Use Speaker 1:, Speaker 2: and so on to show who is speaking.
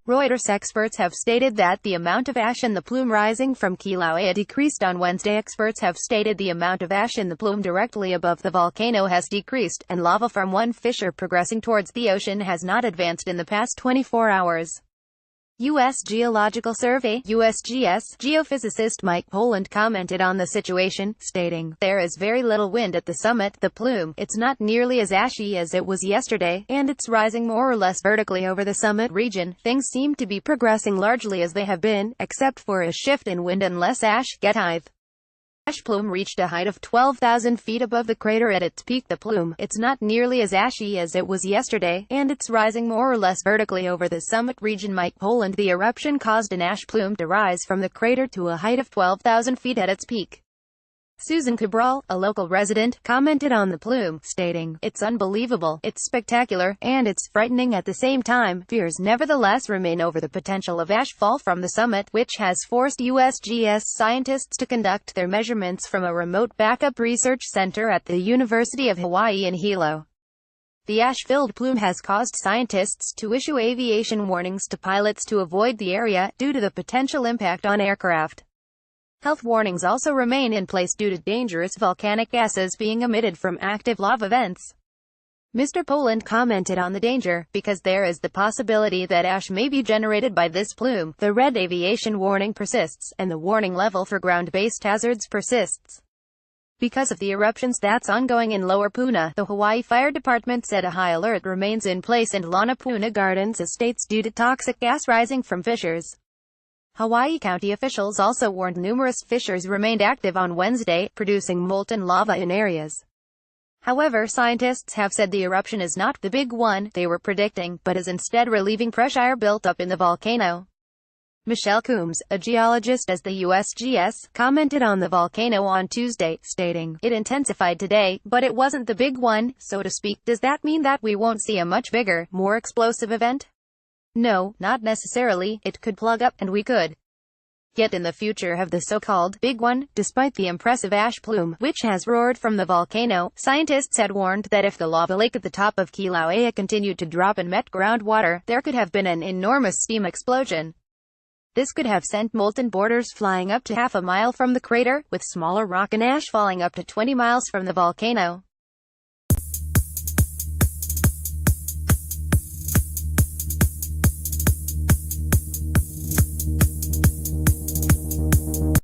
Speaker 1: Reuters experts have stated that the amount of ash in the plume rising from Kilauea decreased on Wednesday. Experts have stated the amount of ash in the plume directly above the volcano has decreased, and lava from one fissure progressing towards the ocean has not advanced in the past 24 hours. U.S. Geological Survey (USGS) geophysicist Mike Poland commented on the situation, stating, "There is very little wind at the summit, the plume. It's not nearly as ashy as it was yesterday, and it's rising more or less vertically over the summit region. Things seem to be progressing largely as they have been, except for a shift in wind and less ash." Ash plume reached a height of 12,000 feet above the crater at its peak. The plume, it's not nearly as ashy as it was yesterday, and it's rising more or less vertically over the summit region. Mike Poland, the eruption caused an ash plume to rise from the crater to a height of 12,000 feet at its peak. Susan Cabral, a local resident, commented on the plume, stating, "It's unbelievable, it's spectacular, and it's frightening at the same time." Fears nevertheless remain over the potential of ash fall from the summit, which has forced USGS scientists to conduct their measurements from a remote backup research center at the University of Hawaii in Hilo. The ash-filled plume has caused scientists to issue aviation warnings to pilots to avoid the area, due to the potential impact on aircraft. Health warnings also remain in place due to dangerous volcanic gases being emitted from active lava vents. Mr. Poland commented on the danger, because there is the possibility that ash may be generated by this plume. The red aviation warning persists, and the warning level for ground-based hazards persists because of the eruptions that's ongoing in Lower Puna. The Hawaii Fire Department said a high alert remains in place in Lanapuna Gardens estates due to toxic gas rising from fissures. Hawaii County officials also warned numerous fissures remained active on Wednesday, producing molten lava in areas. However, scientists have said the eruption is not the big one they were predicting, but is instead relieving pressure built up in the volcano. Michelle Coombs, a geologist at the USGS, commented on the volcano on Tuesday, stating, "It intensified today, but it wasn't the big one, so to speak. Does that mean that we won't see a much bigger, more explosive event? No, not necessarily. It could plug up, and we could get in the future have the so-called big one." Despite the impressive ash plume, which has roared from the volcano, scientists had warned that if the lava lake at the top of Kilauea continued to drop and met groundwater, there could have been an enormous steam explosion. This could have sent molten boulders flying up to half a mile from the crater, with smaller rock and ash falling up to 20 miles from the volcano.